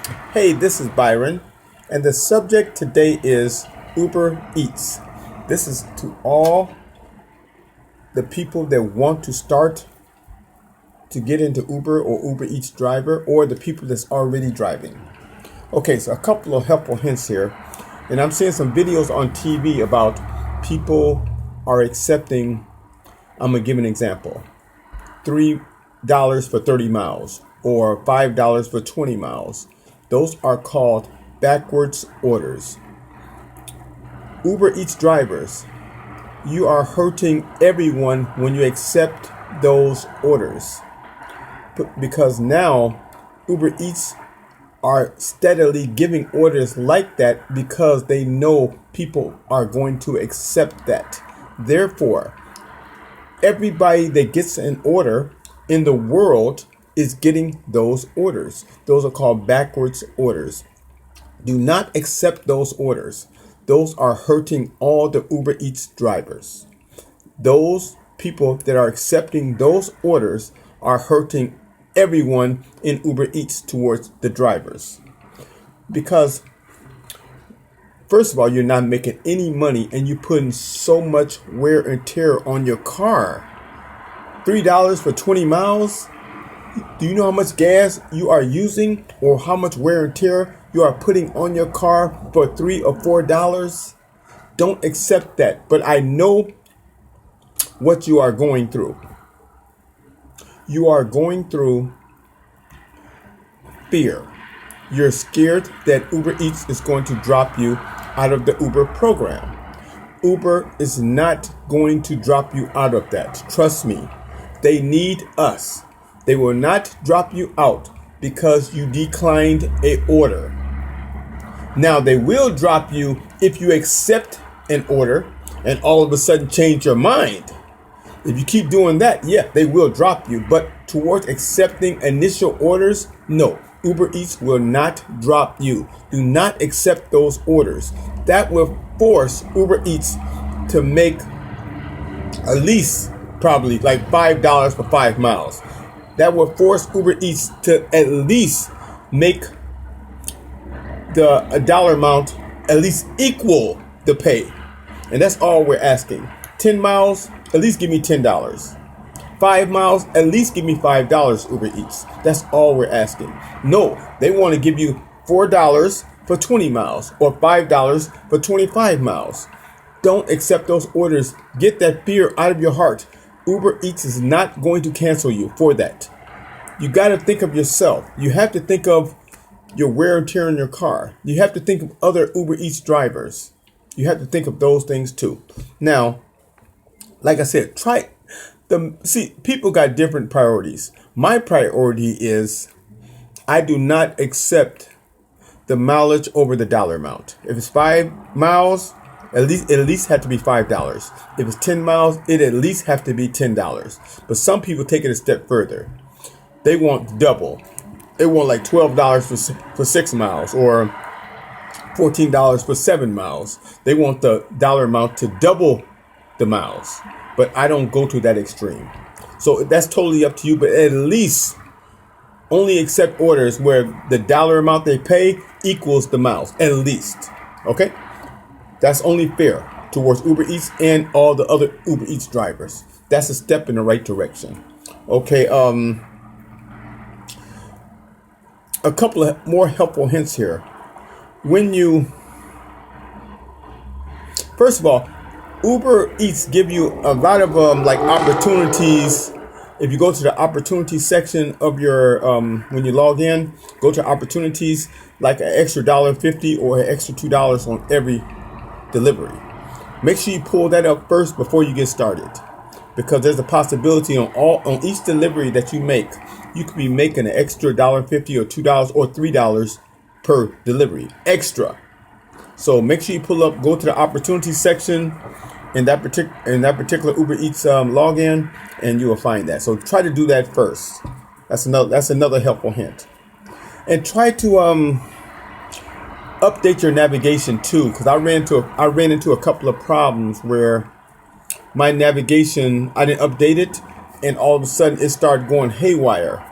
Hey, this is Byron, and the subject today is Uber Eats. This is to all the people that want to start to get into Uber or Uber Eats driver, or the people that's already driving. Okay, so a couple of helpful hints here. And I'm seeing some videos on TV about people are accepting, I'm going to give an example, $3 for 30 miles or $5 for 20 miles. Those are called backwards orders. Uber Eats drivers, you are hurting everyone when you accept those orders. Because now Uber Eats are steadily giving orders like that because they know people are going to accept that. Therefore, everybody that gets an order in the world is getting those orders. Those are called backwards orders. Do not accept those orders. Those are hurting all the Uber Eats drivers. Those people that are accepting those orders are hurting everyone in Uber Eats towards the drivers. Because, first of all, you're not making any money and you're putting so much wear and tear on your car. $3 for 20 miles? Do you know how much gas you are using or how much wear and tear you are putting on your car for $3 or $4? Don't accept that. But I know what you are going through. You are going through fear. You're scared that Uber Eats is going to drop you out of the Uber program. Uber is not going to drop you out of that. Trust me. They need us. They will not drop you out because you declined an order. Now, they will drop you if you accept an order and all of a sudden change your mind. If you keep doing that, yeah, they will drop you. But towards accepting initial orders, no. Uber Eats will not drop you. Do not accept those orders. That will force Uber Eats to make at least probably like $5 for 5 miles. That will force Uber Eats to at least make the dollar amount at least equal the pay. And that's all we're asking. 10 miles, at least give me $10. 5 miles, at least give me $5, Uber Eats. That's all we're asking. No, they want to give you $4 for 20 miles or $5 for 25 miles. Don't accept those orders. Get that fear out of your heart. Uber Eats is not going to cancel you for that. You got to think of yourself. You have to think of your wear and tear in your car. You have to think of other Uber Eats drivers. You have to think of those things too. Now, like I said, people got different priorities. My priority is I do not accept the mileage over the dollar amount. If it's 5 miles, it at least have to be $5. If it's 10 miles, it at least have to be $10. But some people take it a step further. They want double. They want like $12 for 6 miles or $14 for 7 miles. They want the dollar amount to double the miles. But I don't go to that extreme. So that's totally up to you. But at least only accept orders where the dollar amount they pay equals the miles. At least. Okay? That's only fair towards Uber Eats and all the other Uber Eats drivers. That's a step in the right direction. Okay, a couple of more helpful hints here. First of all, Uber Eats give you a lot of like opportunities. If you go to the opportunities section of your when you log in, go to opportunities, like an extra $1.50 or an extra $2 on every delivery. Make sure you pull that up first before you get started, because there's a possibility on each delivery that you make, you could be making an extra $1.50 or $2 or $3 per delivery extra. So make sure you go to the opportunities section in that particular Uber Eats login, and you will find that. So try to do that first. That's another helpful hint. And try to update your navigation too, because I ran into a couple of problems where my navigation, I didn't update it, and all of a sudden it started going haywire.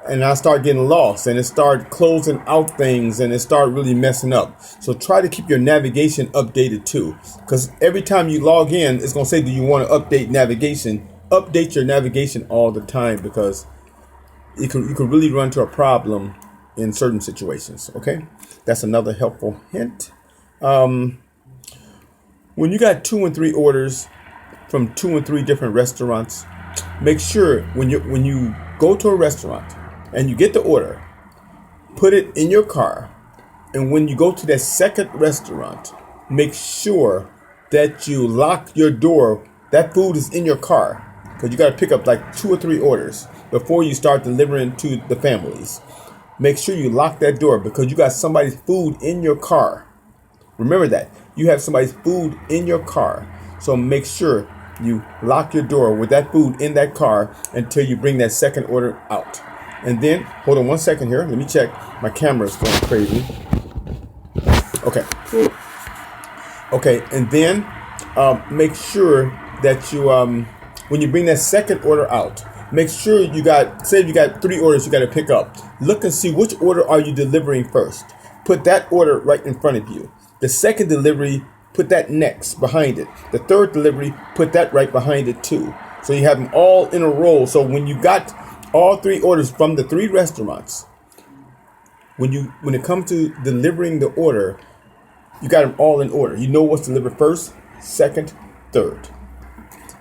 and I start getting lost, and it start closing out things, and it start really messing up. So try to keep your navigation updated too, because every time you log in, it's going to say, do you want to update navigation? Update your navigation all the time, because you can really run into a problem in certain situations. Okay, that's another helpful hint. When you got 2 and 3 orders from 2 and 3 different restaurants, make sure when you go to a restaurant and you get the order, put it in your car. And when you go to that second restaurant, make sure that you lock your door. That food is in your car, because you got to pick up like 2 or 3 orders before you start delivering to the families. Make sure you lock that door, because you got somebody's food in your car. Remember that. You have somebody's food in your car. So make sure you lock your door with that food in that car until you bring that second order out. And then, hold on one second here. Let me check. My camera is going crazy. Okay. Okay, and then make sure that you, when you bring that second order out, make sure you got, say you got 3 orders you got to pick up. Look and see which order are you delivering first. Put that order right in front of you. The second delivery, put that next behind it. The third delivery, put that right behind it too. So you have them all in a row. So when you got all 3 orders from the 3 restaurants, when it comes to delivering the order, you got them all in order. You know what's delivered first, second, third.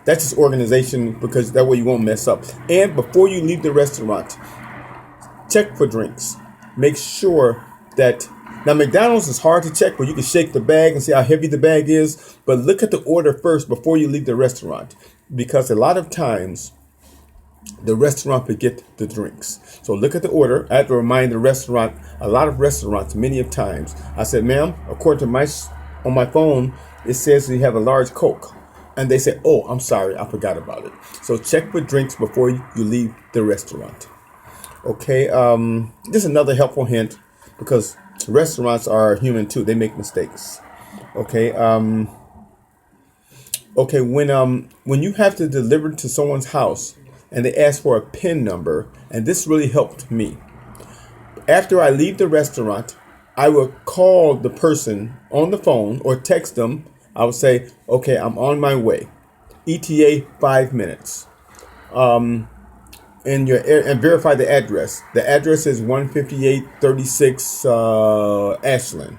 That's just organization, because that way you won't mess up. And before you leave the restaurant, check for drinks. Make sure that, now McDonald's is hard to check, but you can shake the bag and see how heavy the bag is. But look at the order first before you leave the restaurant, because a lot of times the restaurant forget the drinks. So look at the order. I have to remind the restaurant, a lot of restaurants, many of times, I said, ma'am, according to on my phone, it says you have a large Coke. And they say, oh, I'm sorry, I forgot about it. So check for drinks before you leave the restaurant. Okay, this is another helpful hint, because restaurants are human too. They make mistakes. Okay, okay, when you have to deliver to someone's house and they ask for a PIN number, and this really helped me. After I leave the restaurant, I will call the person on the phone or text them. I would say, okay, I'm on my way. ETA 5 minutes. And verify the address. The address is 15836 Ashland.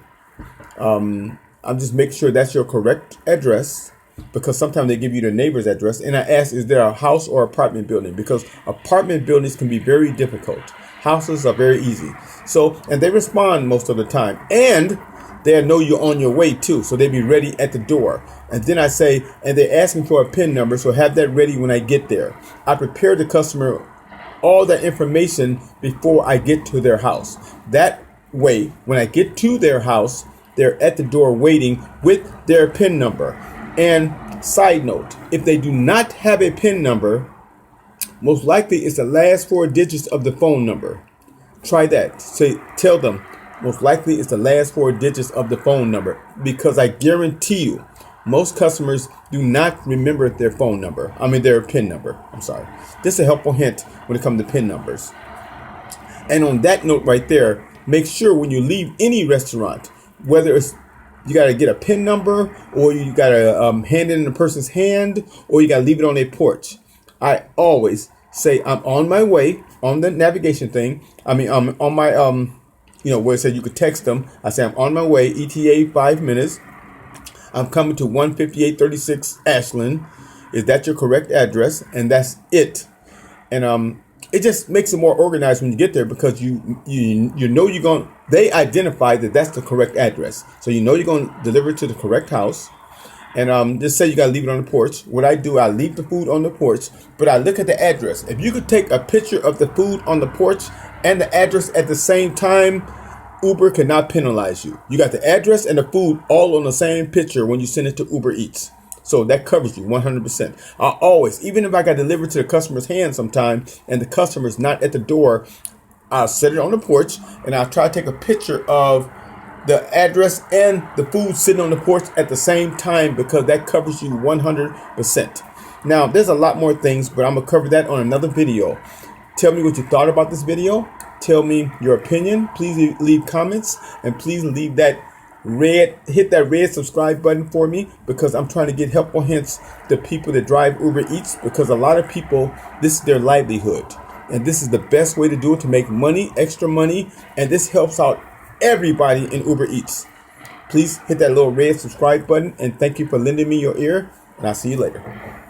I'll just make sure that's your correct address, because sometimes they give you the neighbor's address. And I ask, is there a house or apartment building? Because apartment buildings can be very difficult. Houses are very easy. So, and they respond most of the time. And they know you're on your way too, so they be ready at the door. And then I say, and they're asking for a PIN number, so have that ready when I get there. I prepare the customer all that information before I get to their house. That way, when I get to their house, they're at the door waiting with their PIN number. And side note, if they do not have a PIN number, most likely it's the last 4 digits of the phone number. Try that. Say, tell them, most likely it's the last 4 digits of the phone number, because I guarantee you, most customers do not remember their phone number. I mean, their PIN number. I'm sorry. This is a helpful hint when it comes to PIN numbers. And on that note right there, make sure when you leave any restaurant, whether it's you got to get a PIN number, or you got to hand it in a person's hand, or you got to leave it on a porch. I always say I'm on my way on the navigation thing. I mean, on my where it said you could text them. I say I'm on my way. ETA 5 minutes. I'm coming to 15836 Ashland. Is that your correct address? And that's it. And it just makes it more organized when you get there, because you know you're going. They identify that that's the correct address, so you know you're going to deliver it to the correct house. And just say you got to leave it on the porch. What I do, I leave the food on the porch, but I look at the address. If you could take a picture of the food on the porch and the address at the same time, Uber cannot penalize you. You got the address and the food all on the same picture when you send it to Uber Eats. So that covers you 100%. I always, even if I got delivered to the customer's hand sometime and the customer's not at the door, I'll set it on the porch and I'll try to take a picture of the address and the food sitting on the porch at the same time, because that covers you 100%. Now, there's a lot more things, but I'm going to cover that on another video. tell me what you thought about this video. Tell me your opinion. Please leave comments, and please leave that hit that red subscribe button for me, because I'm trying to get helpful hints to people that drive Uber Eats, because a lot of people, this is their livelihood, and this is the best way to do it, to make money, extra money, and this helps out everybody in Uber Eats. Please hit that little red subscribe button, and thank you for lending me your ear, and I'll see you later.